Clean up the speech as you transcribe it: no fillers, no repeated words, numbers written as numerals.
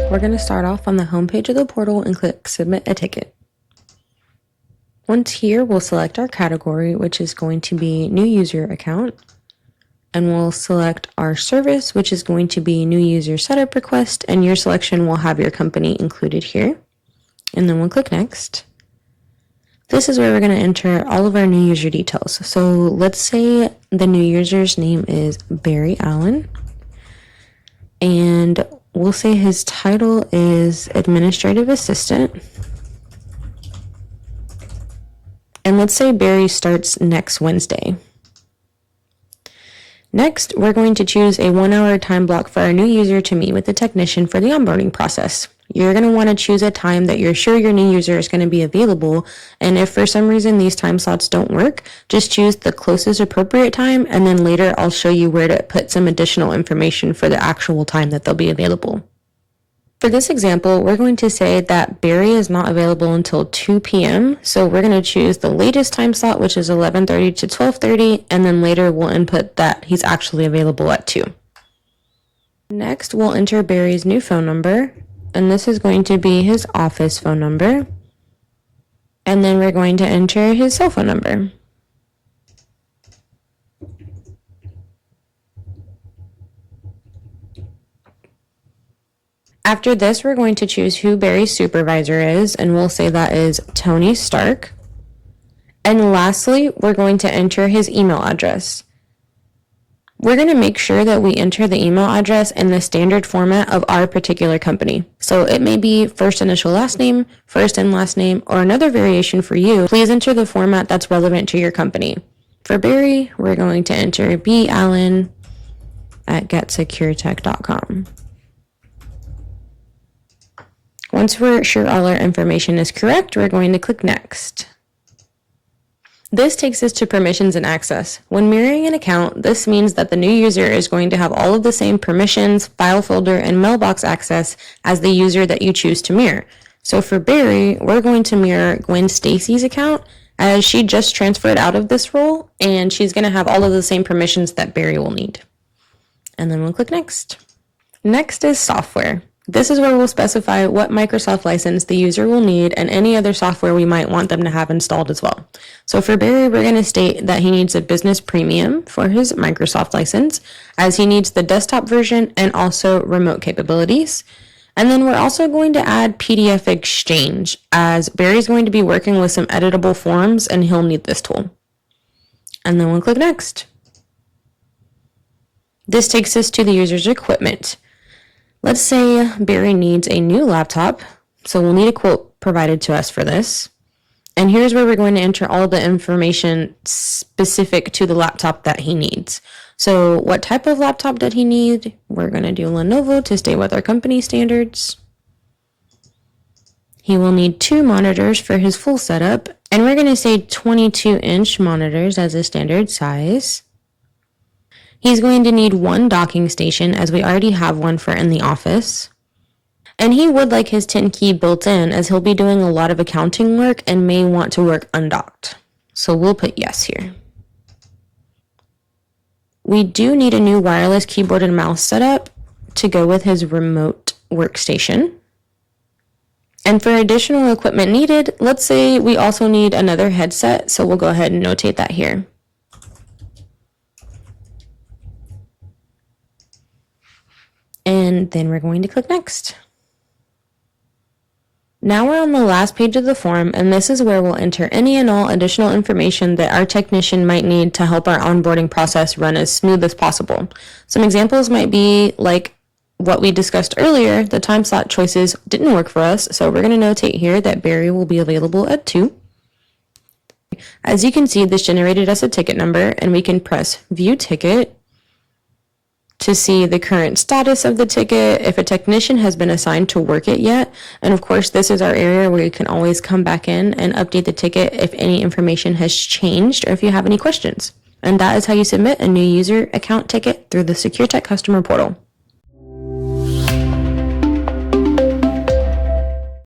We're going to start off on the homepage of the portal and click Submit a Ticket. Once here, we'll select our category, which is going to be New User Account, and we'll select our service, which is going to be New User Setup Request, and your selection will have your company included here. And then we'll click Next. This is where we're going to enter all of our new user details. So let's say the new user's name is Barry Allen, and we'll say his title is Administrative Assistant. And let's say Barry starts next Wednesday. Next, we're going to choose a 1-hour time block for our new user to meet with the technician for the onboarding process. You're going to want to choose a time that you're sure your new user is going to be available, and if for some reason these time slots don't work, just choose the closest appropriate time, and then later I'll show you where to put some additional information for the actual time that they'll be available. For this example, we're going to say that Barry is not available until 2 p.m., so we're going to choose the latest time slot, which is 11:30 to 12:30, and then later we'll input that he's actually available at 2. Next, we'll enter Barry's new phone number, and this is going to be his office phone number, and then we're going to enter his cell phone number. After this, we're going to choose who Barry's supervisor is, and we'll say that is Tony Stark. And lastly, we're going to enter his email address. We're going to make sure that we enter the email address in the standard format of our particular company. So it may be first initial last name, first and last name, or another variation for you. Please enter the format that's relevant to your company. For Barry, we're going to enter ballen@getsecuretech.com. Once we're sure all our information is correct, we're going to click Next. This takes us to permissions and access. When mirroring an account, this means that the new user is going to have all of the same permissions, file folder, and mailbox access as the user that you choose to mirror. So for Barry, we're going to mirror Gwen Stacy's account, as she just transferred out of this role, and she's going to have all of the same permissions that Barry will need. And then we'll click Next. Next is software. This is where we'll specify what Microsoft license the user will need and any other software we might want them to have installed as well. So for Barry, we're going to state that he needs a Business Premium for his Microsoft license, as he needs the desktop version and also remote capabilities. And then we're also going to add PDF Exchange, as Barry's going to be working with some editable forms and he'll need this tool. And then we'll click Next. This takes us to the user's equipment. Let's say Barry needs a new laptop, so we'll need a quote provided to us for this. And here's where we're going to enter all the information specific to the laptop that he needs. So what type of laptop did he need? We're going to do Lenovo to stay with our company standards. He will need 2 monitors for his full setup, and we're going to say 22-inch monitors as a standard size. He's going to need 1 docking station, as we already have one for in the office. And he would like his 10 key built in, as he'll be doing a lot of accounting work and may want to work undocked. So we'll put yes here. We do need a new wireless keyboard and mouse setup to go with his remote workstation. And for additional equipment needed, let's say we also need another headset, so we'll go ahead and notate that here. And then we're going to click Next. Now we're on the last page of the form, and this is where we'll enter any and all additional information that our technician might need to help our onboarding process run as smooth as possible. Some examples might be like what we discussed earlier. The time slot choices didn't work for us, so we're going to notate here that Barry will be available at 2. As you can see, this generated us a ticket number, and we can press View Ticket to see the current status of the ticket, if a technician has been assigned to work it yet. And of course, this is our area where you can always come back in and update the ticket if any information has changed or if you have any questions. And that is how you submit a new user account ticket through the SecureTech customer portal.